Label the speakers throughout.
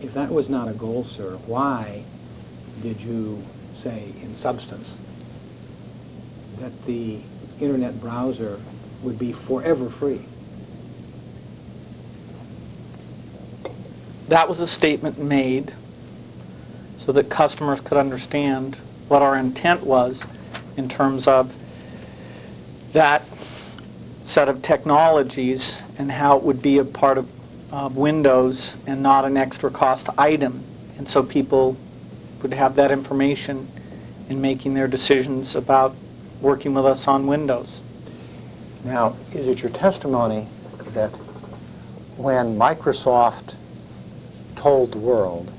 Speaker 1: If that was not a goal, sir, why did you say, in substance, that the Internet browser would be forever free?
Speaker 2: That was a statement made so that customers could understand what our intent was in terms of that set of technologies and how it would be a part of Windows and not an extra cost item. And so people would have that information in making their decisions about working with us on Windows.
Speaker 1: Now, is it your testimony that when Microsoft told the world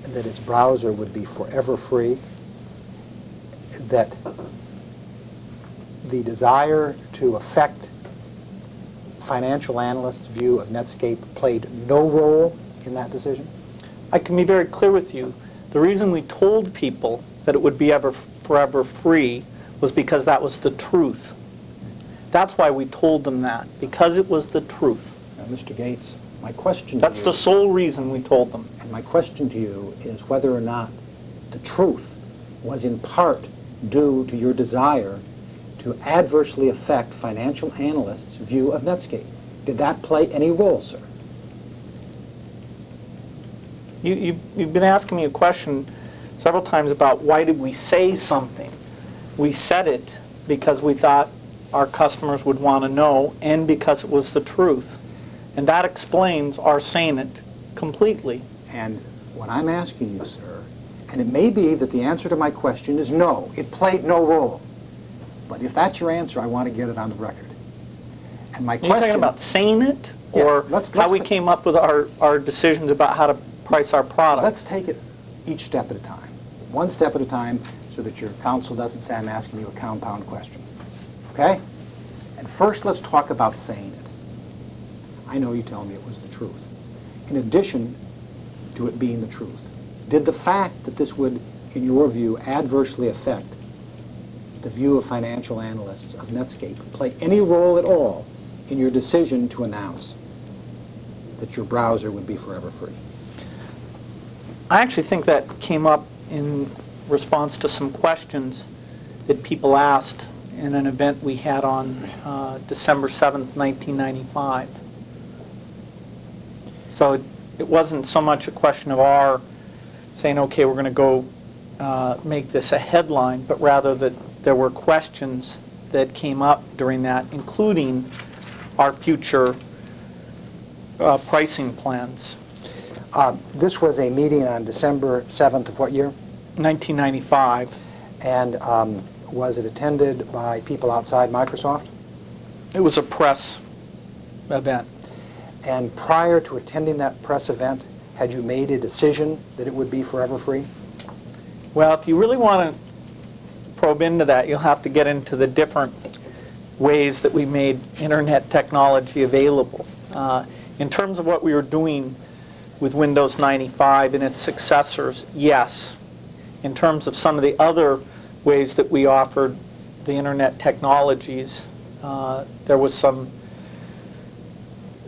Speaker 1: that its browser would be forever free, that the desire to affect financial analysts' view of Netscape played no role in that decision?
Speaker 2: I can be very clear with you. The reason we told people that it would be forever free was because that was the truth. That's why we told them that, because it was the truth.
Speaker 1: Now, Mr. Gates, my question to
Speaker 2: That's
Speaker 1: you,
Speaker 2: the sole reason we told them.
Speaker 1: and my question to you is whether or not the truth was in part due to your desire to adversely affect financial analysts' view of Netscape. Did that play any role, sir?
Speaker 2: You've been asking me a question several times about why did we say something. We said it because we thought our customers would want to know and because it was the truth. And that explains our saying it completely.
Speaker 1: And what I'm asking you, sir, and it may be that the answer to my question is no, it played no role. But if that's your answer, I want to get it on the record. And my
Speaker 2: Are you
Speaker 1: question...
Speaker 2: talking about saying it?
Speaker 1: Yes,
Speaker 2: Or
Speaker 1: let's
Speaker 2: how we
Speaker 1: ta-
Speaker 2: came up with our decisions about how to price our product?
Speaker 1: Let's take it each step at a time. One step at a time so that your counsel doesn't say I'm asking you a compound question. Okay? And first, let's talk about saying it. I know you tell me it was the truth. In addition to it being the truth, did the fact that this would, in your view, adversely affect the view of financial analysts of Netscape play any role at all in your decision to announce that your browser would be forever free?
Speaker 2: I actually think that came up in response to some questions that people asked in an event we had on December 7th, 1995. So it wasn't so much a question of our saying, okay, we're going to go make this a headline, but rather that there were questions that came up during that, including our future pricing plans.
Speaker 1: This was a meeting on December 7th of what year?
Speaker 2: 1995.
Speaker 1: And was it attended by people outside Microsoft?
Speaker 2: It was a press event.
Speaker 1: And prior to attending that press event, had you made a decision that it would be forever free?
Speaker 2: Well, if you really want to probe into that, you'll have to get into the different ways that we made Internet technology available. In terms of what we were doing with Windows 95 and its successors, yes. In terms of some of the other ways that we offered the Internet technologies, there was some,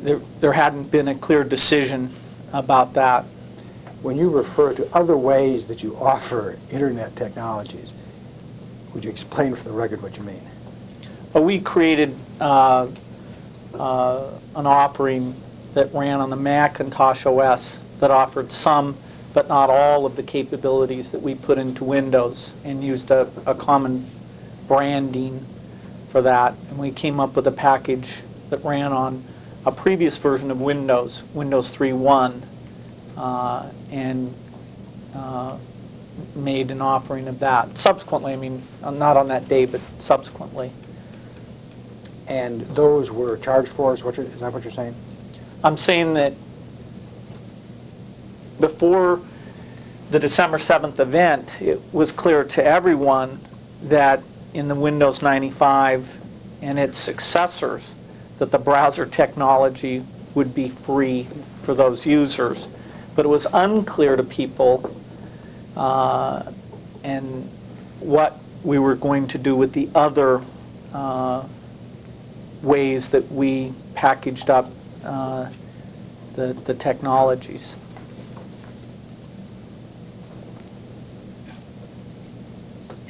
Speaker 2: there hadn't been a clear decision about that.
Speaker 1: When you refer to other ways that you offer Internet technologies, would you explain for the record what you mean?
Speaker 2: We created an offering that ran on the Macintosh OS that offered some but not all of the capabilities that we put into Windows, and used a common branding for that. And we came up with a package that ran on a previous version of Windows, Windows 3.1, and made an offering of that. Subsequently, I mean, not on that day, but subsequently.
Speaker 1: And those were charged for? Is that what you're saying?
Speaker 2: I'm saying that before the December 7th event, it was clear to everyone that in the Windows 95 and its successors, that the browser technology would be free for those users. But it was unclear to people and what we were going to do with the other ways that we packaged up the technologies.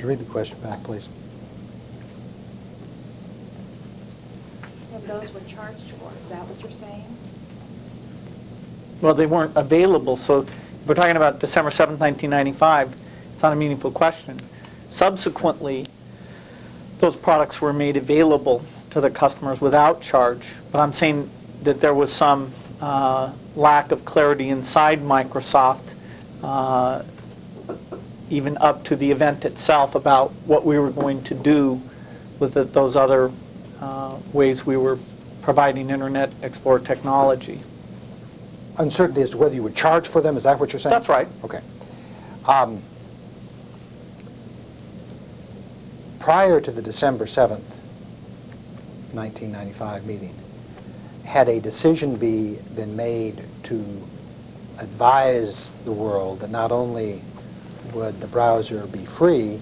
Speaker 1: you read the question back, please?
Speaker 3: And those were charged for, is that what you're saying?
Speaker 2: Well, they weren't available, so if we're talking about December 7th, 1995, it's not a meaningful question. Subsequently, those products were made available to the customers without charge, but I'm saying that there was some lack of clarity inside Microsoft, even up to the event itself, about what we were going to do with those other ways we were providing Internet Explorer technology.
Speaker 1: Uncertainty as to whether you would charge for them, is that what you're saying?
Speaker 2: That's right.
Speaker 1: Okay. Prior to the December 7th, 1995 meeting, had a decision been made to advise the world that not only would the browser be free,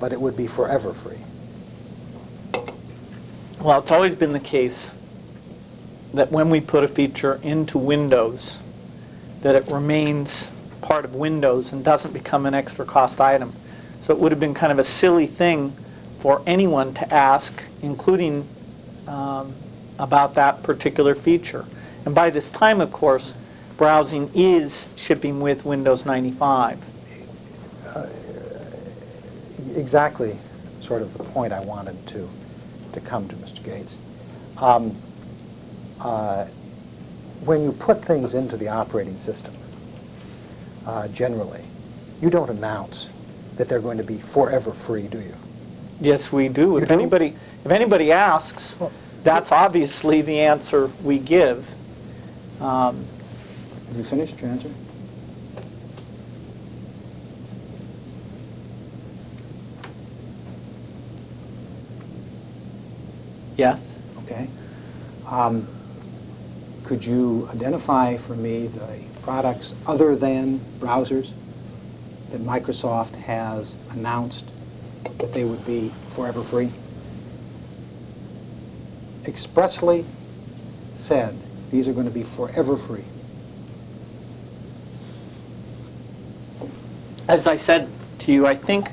Speaker 1: but it would be forever free?
Speaker 2: Well, it's always been the case that when we put a feature into Windows, that it remains part of Windows and doesn't become an extra cost item. So it would have been kind of a silly thing for anyone to ask, including about that particular feature. And by this time, of course, browsing is shipping with Windows 95.
Speaker 1: Exactly sort of the point I wanted to come to, Mr. Gates. When you put things into the operating system, generally, you don't announce that they're going to be forever free, do you?
Speaker 2: Yes, we do.
Speaker 1: You
Speaker 2: If
Speaker 1: do?
Speaker 2: anybody asks, that's obviously the answer we give.
Speaker 1: Have you finished your answer?
Speaker 2: Yes.
Speaker 1: Okay. Could you identify for me the products other than browsers that Microsoft has announced that they would be forever free? Expressly said, these are going to be forever free.
Speaker 2: As I said to you, I think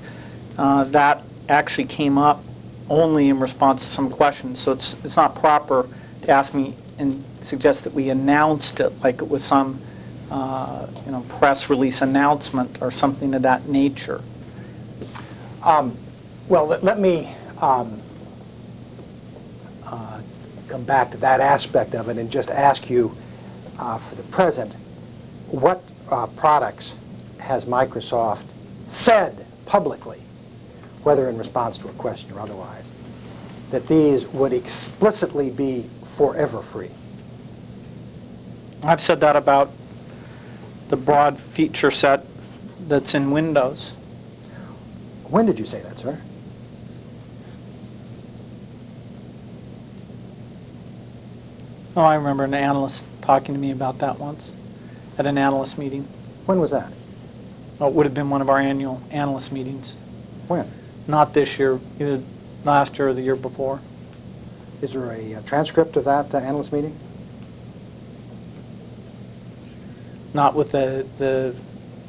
Speaker 2: that actually came up only in response to some questions, so it's not proper to ask me and suggest that we announced it like it was some press release announcement or something of that nature.
Speaker 1: Well, let me come back to that aspect of it and just ask you, for the present, what products has Microsoft said publicly, whether in response to a question or otherwise, that these would explicitly be forever free?
Speaker 2: I've said that about the broad feature set that's in Windows.
Speaker 1: When did you say that, sir?
Speaker 2: Oh, I remember an analyst talking to me about that once at an analyst meeting.
Speaker 1: When was that?
Speaker 2: Oh, it would have been one of our annual analyst meetings.
Speaker 1: When?
Speaker 2: Not this year, either last year or the year before.
Speaker 1: Is there a transcript of that analyst meeting?
Speaker 2: Not with the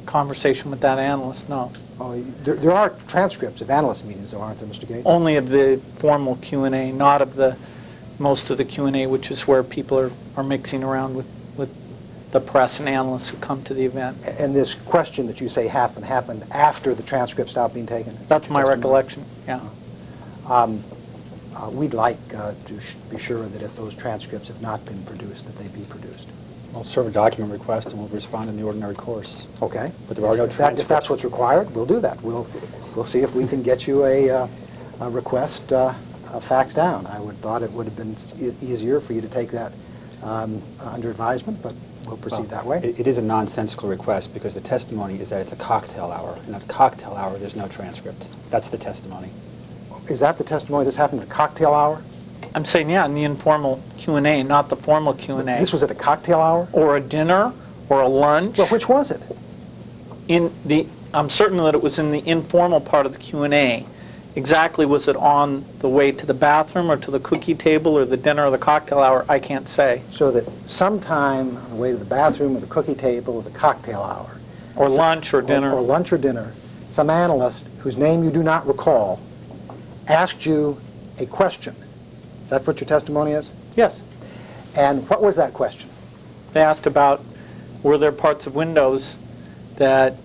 Speaker 2: conversation with that analyst, no.
Speaker 1: Oh, there are transcripts of analyst meetings, though, aren't there, Mr. Gates?
Speaker 2: Only of the formal Q&A, not of the most of the Q&A, which is where people are mixing around with the press and analysts who come to the event.
Speaker 1: And this question that you say happened after the transcript stopped being taken?
Speaker 2: That's my recollection, yeah.
Speaker 1: We'd like to be sure that if those transcripts have not been produced, that they be produced.
Speaker 4: We'll serve a document request and we'll respond in the ordinary course.
Speaker 1: Okay.
Speaker 4: But there are no
Speaker 1: If
Speaker 4: transcripts.
Speaker 1: that's what's required, we'll do that. We'll see if we can get you a request faxed down. I would thought it would have been easier for you to take that under advisement, but we'll proceed that way.
Speaker 4: It is a nonsensical request because the testimony is that it's a cocktail hour. And at a cocktail hour, there's no transcript. That's the testimony.
Speaker 1: Is that the testimony? This happened at a cocktail hour?
Speaker 2: I'm saying, yeah, in the informal Q&A, not the formal Q&A.
Speaker 1: This was at a cocktail hour?
Speaker 2: Or a dinner, or a lunch.
Speaker 1: Well, which was it?
Speaker 2: I'm certain that it was in the informal part of the Q&A. Exactly, was it on the way to the bathroom or to the cookie table or the dinner or the cocktail hour? I can't say.
Speaker 1: So that sometime on the way to the bathroom or the cookie table or the cocktail hour.
Speaker 2: Or lunch or dinner.
Speaker 1: Or lunch or dinner, some analyst whose name you do not recall, asked you a question. Is that what your testimony is?
Speaker 2: Yes.
Speaker 1: And what was that question?
Speaker 2: They asked about, were there parts of Windows that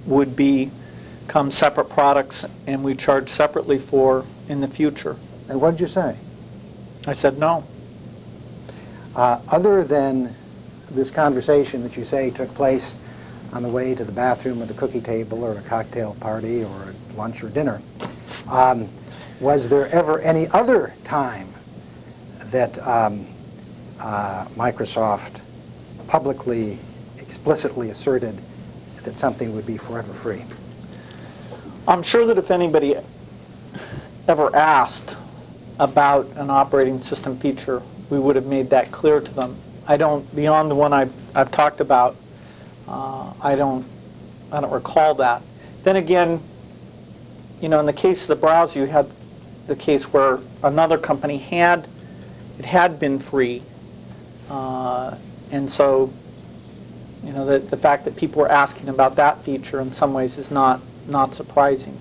Speaker 2: would become separate products and we charge separately for in the future?
Speaker 1: And what did you say?
Speaker 2: I said no.
Speaker 1: Other than this conversation that you say took place on the way to the bathroom or the cookie table or a cocktail party or a lunch or dinner, was there ever any other time that Microsoft publicly, explicitly asserted that something would be forever free?
Speaker 2: I'm sure that if anybody ever asked about an operating system feature, we would have made that clear to them. I don't, beyond the one I've talked about, I don't recall that. Then again, you know, in the case of the browser, you had the case where another company had been free, and so, you know, the fact that people were asking about that feature in some ways is not surprising.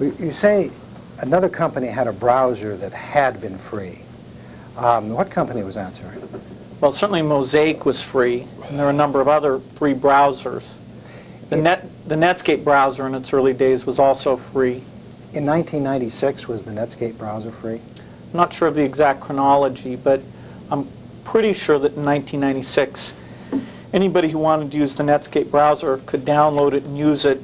Speaker 1: You say another company had a browser that had been free. What company was that, sir?
Speaker 2: Well, certainly Mosaic was free, and there are a number of other free browsers. The Netscape browser in its early days was also free.
Speaker 1: In 1996, was the Netscape browser free?
Speaker 2: I'm not sure of the exact chronology, but I'm pretty sure that in 1996, anybody who wanted to use the Netscape browser could download it and use it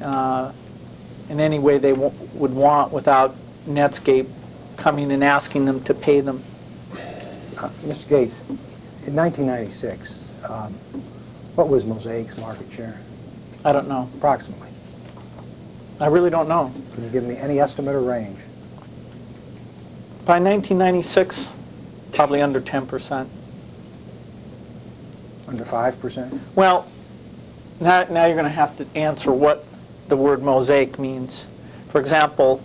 Speaker 2: in any way they would want without Netscape coming and asking them to pay them.
Speaker 1: Mr. Gates, in 1996, what was Mosaic's market share,
Speaker 2: I don't know.
Speaker 1: approximately?
Speaker 2: I really don't know.
Speaker 1: Can you give me any estimate or range?
Speaker 2: By 1996, probably under 10%.
Speaker 1: Under 5%?
Speaker 2: Well, now you're going to have to answer what the word mosaic means. For example,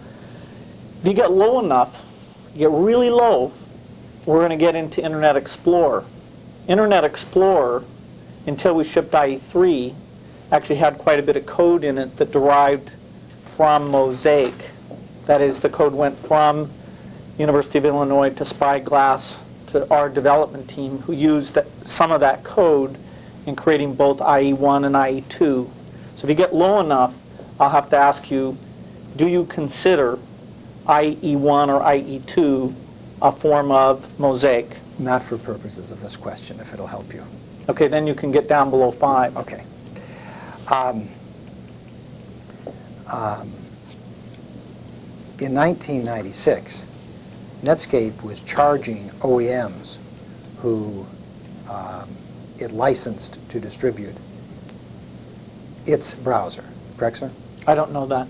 Speaker 2: if you get low enough, you get really low, we're going to get into Internet Explorer. Internet Explorer, until we shipped IE3, actually had quite a bit of code in it that derived from Mosaic. That is, the code went from University of Illinois to Spyglass to our development team, who used some of that code in creating both IE1 and IE2. So if you get low enough, I'll have to ask you, do you consider IE1 or IE2 a form of Mosaic?
Speaker 1: Not for purposes of this question, if it'll help you.
Speaker 2: Okay, then you can get down below 5.
Speaker 1: Okay. In 1996, Netscape was charging OEMs who it licensed to distribute its browser. Correct, sir?
Speaker 2: I don't know that.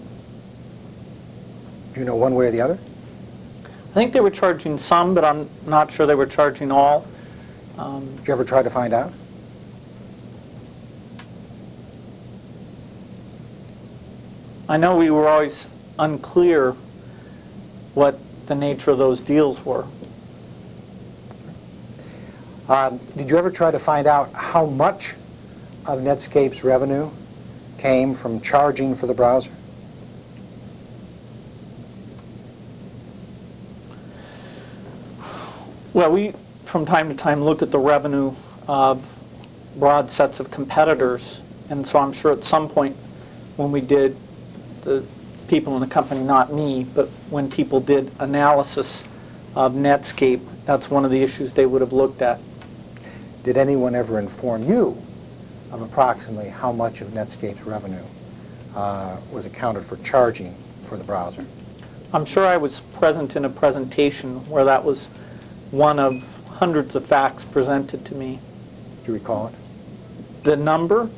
Speaker 1: Do you know one way or the other?
Speaker 2: I think they were charging some, but I'm not sure they were charging all.
Speaker 1: Did you ever try to find out?
Speaker 2: I know we were always unclear what the nature of those deals were.
Speaker 1: Did you ever try to find out how much of Netscape's revenue came from charging for the browser?
Speaker 2: Well, we, from time to time, look at the revenue of broad sets of competitors, and so I'm sure at some point when we did, the people in the company, not me, but when people did analysis of Netscape, that's one of the issues they would have looked at.
Speaker 1: Did anyone ever inform you of approximately how much of Netscape's revenue was accounted for charging for the browser?
Speaker 2: I'm sure I was present in a presentation where that was one of hundreds of facts presented to me.
Speaker 1: Do you recall it?
Speaker 2: The number?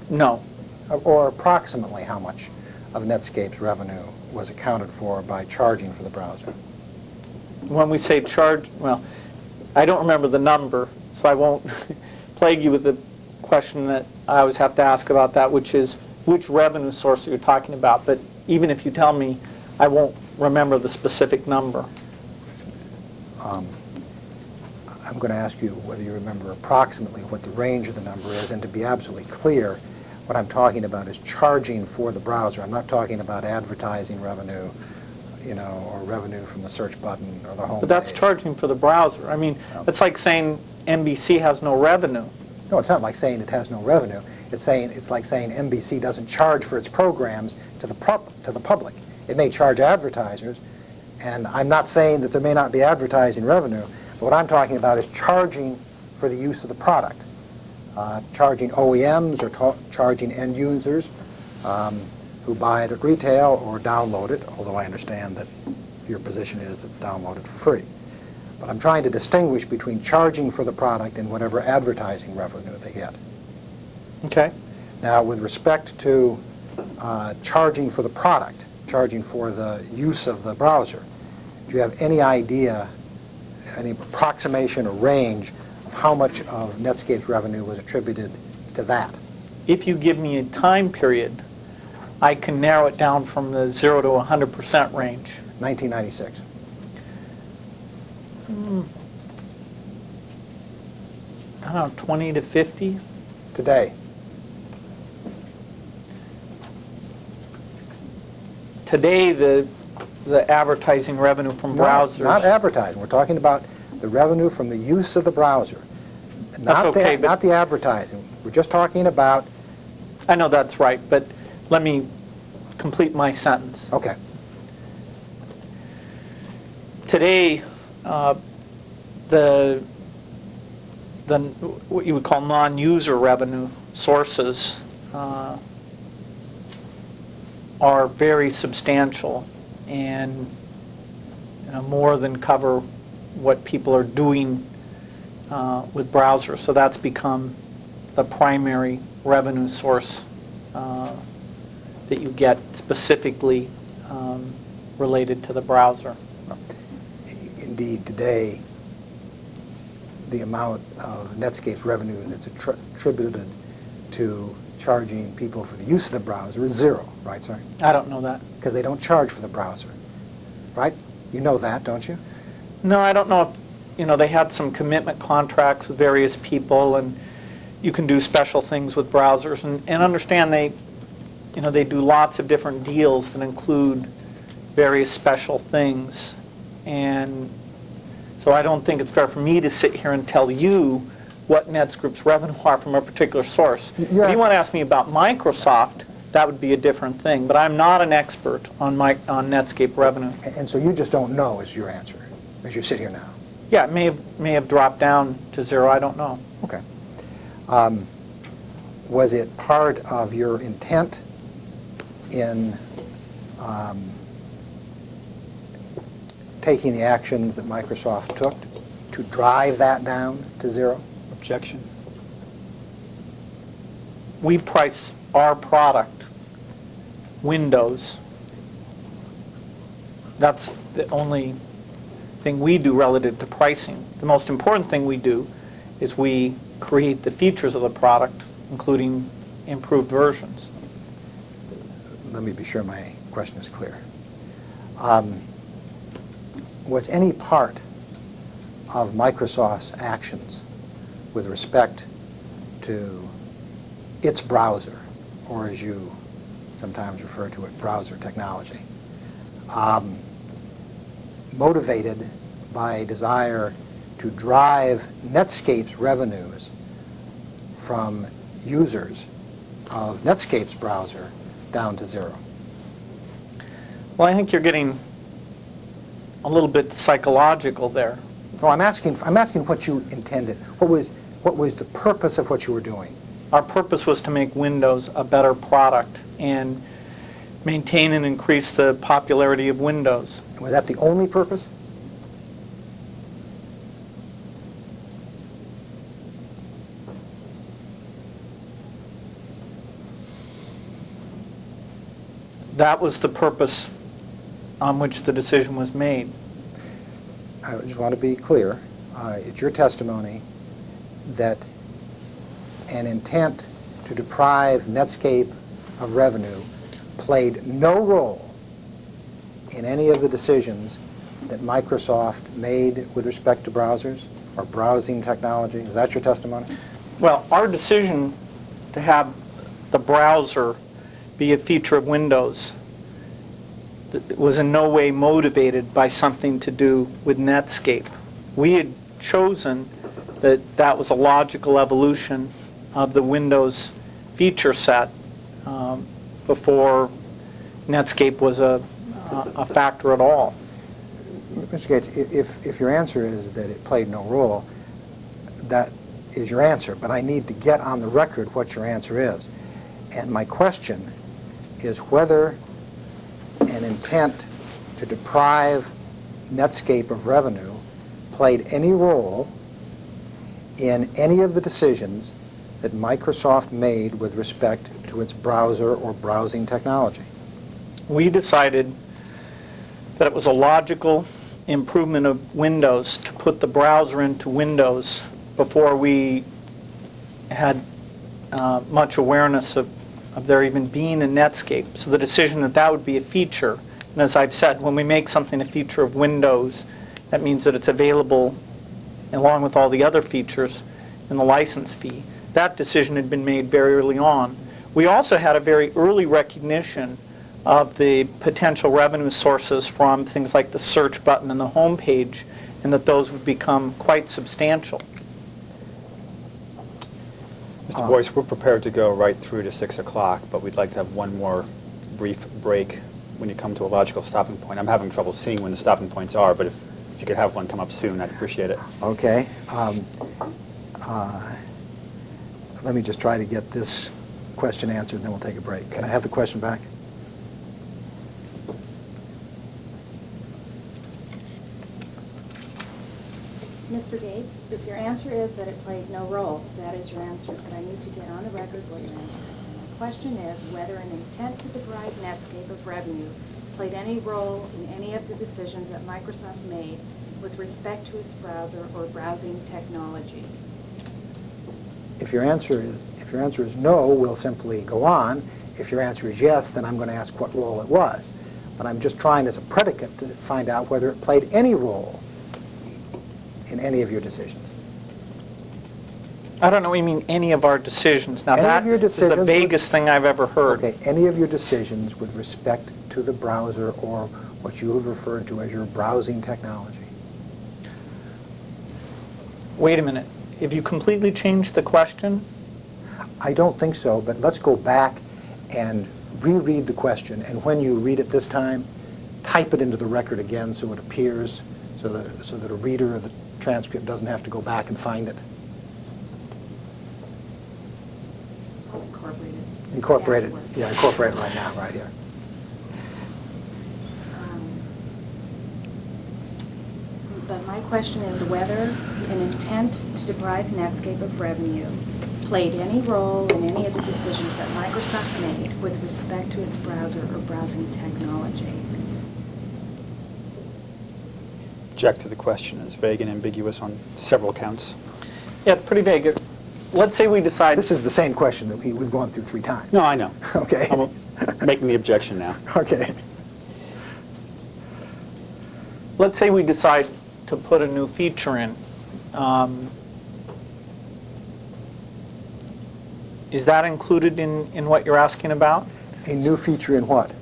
Speaker 2: No.
Speaker 1: Or approximately how much of Netscape's revenue was accounted for by charging for the browser?
Speaker 2: When we say charge, well, I don't remember the number, so I won't plague you with the question that I always have to ask about that, which is, which revenue source are you talking about? But even if you tell me, I won't remember the specific number.
Speaker 1: I'm going to ask you whether you remember approximately what the range of the number is, and to be absolutely clear, What I'm talking about is charging for the browser. I'm not talking about advertising revenue, you know, or revenue from the search button or the home
Speaker 2: But that's
Speaker 1: page.
Speaker 2: charging for the browser. I mean, it's like saying NBC has no revenue.
Speaker 1: No, it's not like saying it has no revenue. It's like saying NBC doesn't charge for its programs to the public. It may charge advertisers, and I'm not saying that there may not be advertising revenue, but what I'm talking about is charging for the use of the product. Charging OEMs or charging end users who buy it at retail or download it, although I understand that your position is it's downloaded for free. But I'm trying to distinguish between charging for the product and whatever advertising revenue they get.
Speaker 2: Okay?
Speaker 1: Now, with respect to charging for the product, charging for the use of the browser, do you have any idea, any approximation or range of how much of Netscape's revenue was attributed to that?
Speaker 2: If you give me a time period, I can narrow it down from the 0 to 100% range.
Speaker 1: 1996.
Speaker 2: I don't know, 20 to 50?
Speaker 1: Today.
Speaker 2: Today, the advertising revenue from browsers...
Speaker 1: No, not advertising. We're talking about the revenue from the use of the browser.
Speaker 2: That's okay, but...
Speaker 1: Not the advertising. We're just talking about...
Speaker 2: I know that's right, but let me complete my sentence.
Speaker 1: Okay.
Speaker 2: Today, what you would call non-user revenue sources are very substantial and more than cover what people are doing with browsers. So that's become the primary revenue source that you get specifically related to the browser.
Speaker 1: Indeed, today, the amount of Netscape's revenue that's attributed to charging people for the use of the browser is zero, right, sir?
Speaker 2: I don't know that.
Speaker 1: Because they don't charge for the browser, right? You know that, don't you?
Speaker 2: No, I don't know if, they had some commitment contracts with various people, and you can do special things with browsers, and understand they do lots of different deals that include various special things. And so I don't think it's fair for me to sit here and tell you what Netscape's revenue are from a particular source. If you want to ask me about Microsoft, that would be a different thing. But I'm not an expert on Netscape revenue.
Speaker 1: And so you just don't know is your answer, as you sit here now?
Speaker 2: Yeah, it may have dropped down to zero. I don't know.
Speaker 1: Okay. Was it part of your intent in taking the actions that Microsoft took to drive that down to zero?
Speaker 4: Objection.
Speaker 2: We price our product, Windows. That's the only thing we do relative to pricing. The most important thing we do is we create the features of the product, including improved versions.
Speaker 1: Let me be sure my question is clear. Was any part of Microsoft's actions with respect to its browser, or as you sometimes refer to it, browser technology, motivated by a desire to drive Netscape's revenues from users of Netscape's browser down to zero?
Speaker 2: Well, I think you're getting a little bit psychological there.
Speaker 1: No, I'm asking what you intended. What was the purpose of what you were doing?
Speaker 2: Our purpose was to make Windows a better product and maintain and increase the popularity of Windows.
Speaker 1: Was that the only purpose?
Speaker 2: That was the purpose on which the decision was made.
Speaker 1: I just want to be clear. It's your testimony that an intent to deprive Netscape of revenue played no role in any of the decisions that Microsoft made with respect to browsers or browsing technology. Is that your testimony?
Speaker 2: Well, our decision to have the browser be a feature of Windows was in no way motivated by something to do with Netscape. We had chosen that that was a logical evolution of the Windows feature set before Netscape was a factor at all.
Speaker 1: Mr. Gates, if your answer is that it played no role, that is your answer, but I need to get on the record what your answer is. And my question is whether an intent to deprive Netscape of revenue played any role in any of the decisions that Microsoft made with respect to its browser or browsing technology.
Speaker 2: We decided that it was a logical improvement of Windows to put the browser into Windows before we had much awareness of there even being a Netscape. So the decision that that would be a feature, and as I've said, when we make something a feature of Windows, that means that it's available along with all the other features in the license fee. That decision had been made very early on. We also had a very early recognition of the potential revenue sources from things like the search button and the home page, and that those would become quite substantial.
Speaker 4: Mr. Boyce, we're prepared to go right through to 6 o'clock, but we'd like to have one more brief break when you come to a logical stopping point. I'm having trouble seeing when the stopping points are, but if you could have one come up soon, I'd appreciate it.
Speaker 1: Okay. Let me just try to get this question answered, then we'll take a break. Can I have the question back?
Speaker 3: Mr. Gates, if your answer is that it played no role, that is your answer, but I need to get on the record what your answer is. And my question is whether an intent to deprive Netscape of revenue played any role in any of the decisions that Microsoft made with respect to its browser or browsing technology.
Speaker 1: If your answer is no, we'll simply go on. If your answer is yes, then I'm going to ask what role it was. But I'm just trying as a predicate to find out whether it played any role in any of your decisions.
Speaker 2: I don't know what you mean, any of our decisions. Now
Speaker 1: Any
Speaker 2: that
Speaker 1: of your
Speaker 2: is the
Speaker 1: decisions
Speaker 2: vaguest thing I've ever heard.
Speaker 1: Okay, any of your decisions with respect to the browser or what you have referred to as your browsing technology.
Speaker 2: Wait a minute. Have you completely changed the question?
Speaker 1: I don't think so, but let's go back and reread the question, and when you read it this time, type it into the record again so it appears, so that a reader of the transcript doesn't have to go back and find it.
Speaker 3: I'll incorporate it.
Speaker 1: Incorporate it.
Speaker 3: afterwards.
Speaker 1: Yeah, incorporate it right now, right here.
Speaker 3: But my question is whether an intent to deprive Netscape of revenue played any role in any of the decisions that Microsoft made with respect to its browser or browsing technology.
Speaker 4: Object to the question. It's vague and ambiguous on several counts.
Speaker 2: Yeah, it's pretty vague. Let's say we decide...
Speaker 1: This is the same question that we've gone through 3 times.
Speaker 4: No, I know.
Speaker 1: Okay.
Speaker 4: I'm making the objection now.
Speaker 1: Okay.
Speaker 2: Let's say we decide to put a new feature in. Is that included in what you're asking about?
Speaker 1: A new feature in what?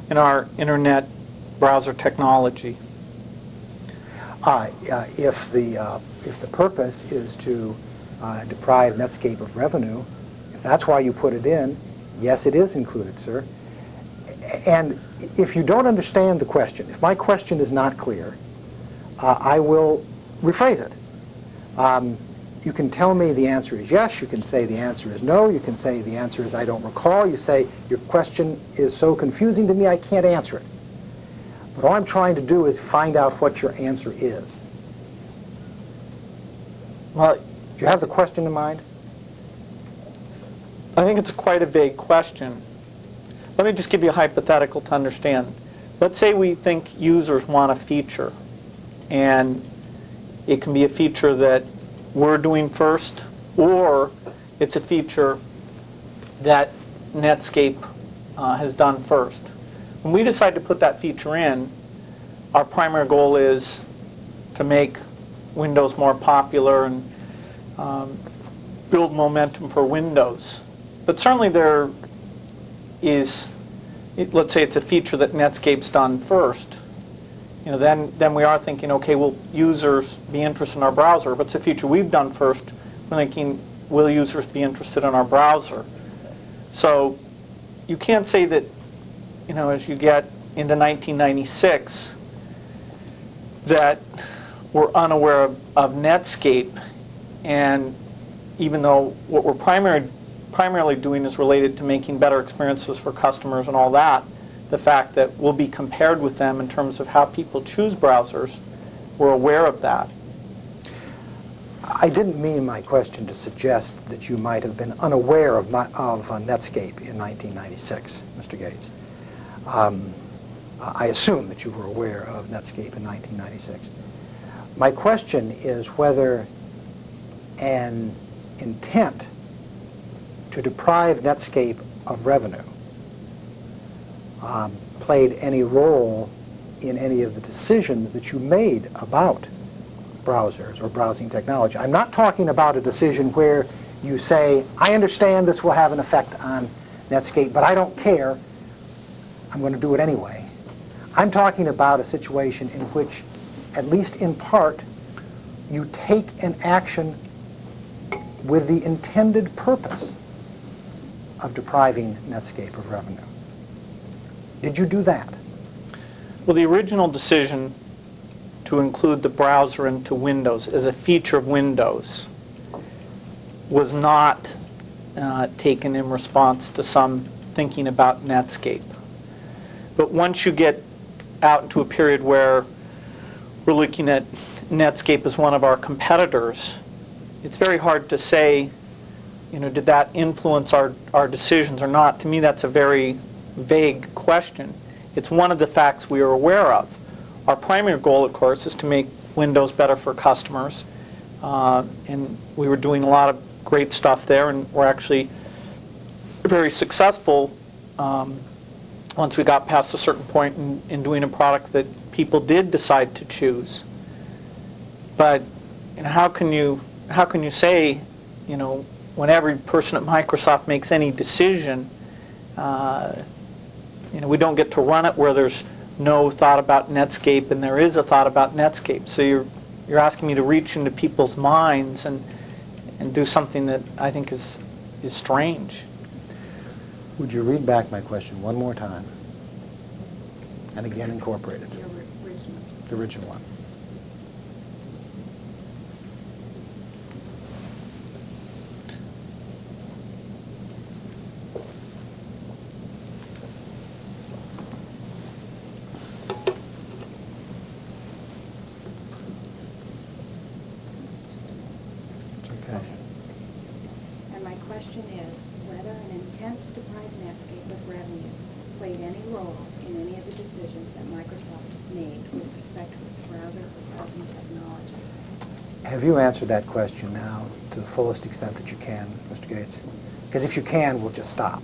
Speaker 2: In our internet browser technology?
Speaker 1: If the purpose is to deprive Netscape of revenue, if that's why you put it in, yes, it is included, sir. And if you don't understand the question, if my question is not clear, I will rephrase it. You can tell me the answer is yes, you can say the answer is no, you can say the answer is I don't recall, you say your question is so confusing to me I can't answer it. But all I'm trying to do is find out what your answer is.
Speaker 2: Well,
Speaker 1: Do you have the question in mind?
Speaker 2: I think it's quite a vague question. Let me just give you a hypothetical to understand. Let's say we think users want a feature, and it can be a feature that we're doing first, or it's a feature that Netscape has done first. When we decide to put that feature in, our primary goal is to make Windows more popular and build momentum for Windows. But certainly there is, let's say it's a feature that Netscape's done first, then we are thinking, okay, will users be interested in our browser? If it's a feature we've done first, we're thinking, will users be interested in our browser? So you can't say that, as you get into 1996, that we're unaware of Netscape, and even though what we're primarily doing is related to making better experiences for customers and all that, the fact that we'll be compared with them in terms of how people choose browsers, we're aware of that.
Speaker 1: I didn't mean my question to suggest that you might have been unaware of Netscape in 1996, Mr. Gates. I assume that you were aware of Netscape in 1996. My question is whether an intent to deprive Netscape of revenue played any role in any of the decisions that you made about browsers or browsing technology. I'm not talking about a decision where you say, I understand this will have an effect on Netscape, but I don't care. I'm going to do it anyway. I'm talking about a situation in which, at least in part, you take an action with the intended purpose of depriving Netscape of revenue. Did you do that?
Speaker 2: Well, the original decision to include the browser into Windows as a feature of Windows was not taken in response to some thinking about Netscape. But once you get out into a period where we're looking at Netscape as one of our competitors, it's very hard to say, did that influence our decisions or not? To me, that's a very vague question. It's one of the facts we are aware of. Our primary goal, of course, is to make Windows better for customers. And we were doing a lot of great stuff there, and we're actually very successful once we got past a certain point in doing a product that people did decide to choose. But how can you say, when every person at Microsoft makes any decision, we don't get to run it where there's no thought about Netscape and there is a thought about Netscape. So you're asking me to reach into people's minds and do something that I think is strange.
Speaker 1: Would you read back my question one more time? And again incorporate it.
Speaker 3: Your original.
Speaker 1: The original one.
Speaker 3: And my question is whether an intent to deprive Netscape of revenue played any role in any of the decisions that Microsoft made with respect to its browser or browsing technology.
Speaker 1: Have you answered that question now to the fullest extent that you can, Mr. Gates? Because if you can, we'll just stop.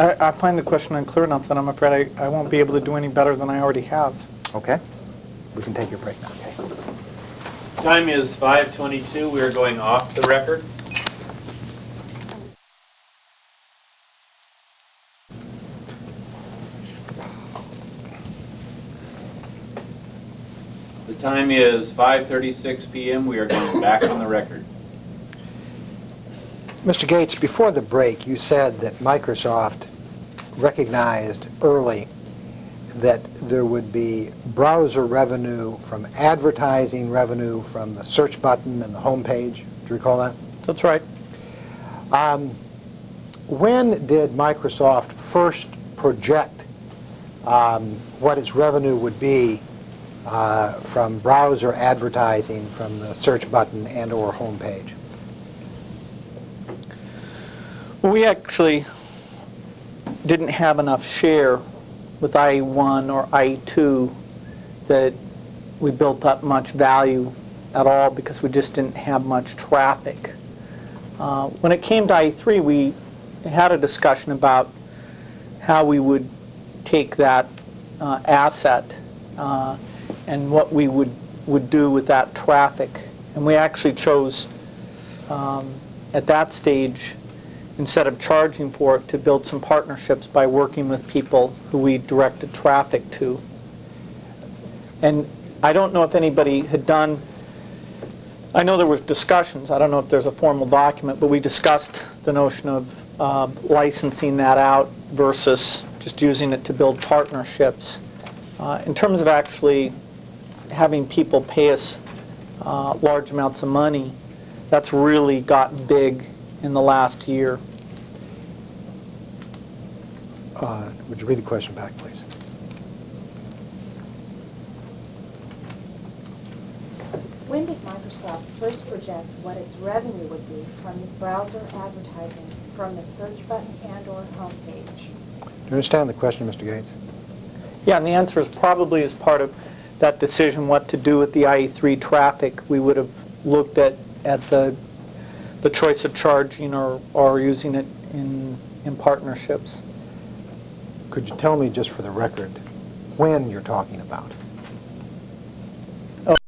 Speaker 2: I find the question unclear enough that I'm afraid I won't be able to do any better than I already have.
Speaker 1: Okay? We can take your break now. Okay.
Speaker 5: Time is 5:22. We are going off the record. The time is 5:36 p.m. We are going back on the record.
Speaker 1: Mr. Gates, before the break, you said that Microsoft recognized early that there would be browser revenue from advertising revenue from the search button and the home page. Do you recall that?
Speaker 2: That's right.
Speaker 1: When did Microsoft first project what its revenue would be from browser advertising from the search button and or home page?
Speaker 2: Well, we actually didn't have enough share with IE1 or IE2 that we built up much value at all because we just didn't have much traffic. When it came to IE3, we had a discussion about how we would take that asset and what we would do with that traffic. And we actually chose, at that stage, instead of charging for it, to build some partnerships by working with people who we directed traffic to. And I don't know if anybody had done, I know there was discussions, I don't know if there's a formal document, but we discussed the notion of licensing that out versus just using it to build partnerships. In terms of actually having people pay us large amounts of money, that's really gotten big in the last year.
Speaker 1: Would you read the question back, please?
Speaker 3: When did Microsoft first project what its revenue would be from browser advertising from the search button and/or homepage?
Speaker 1: Do you understand the question, Mr. Gates?
Speaker 2: Yeah, and the answer is probably as part of that decision what to do with the IE3 traffic, we would have looked at the choice of charging or using it in partnerships.
Speaker 1: Could you tell me, just for the record, when you're talking about?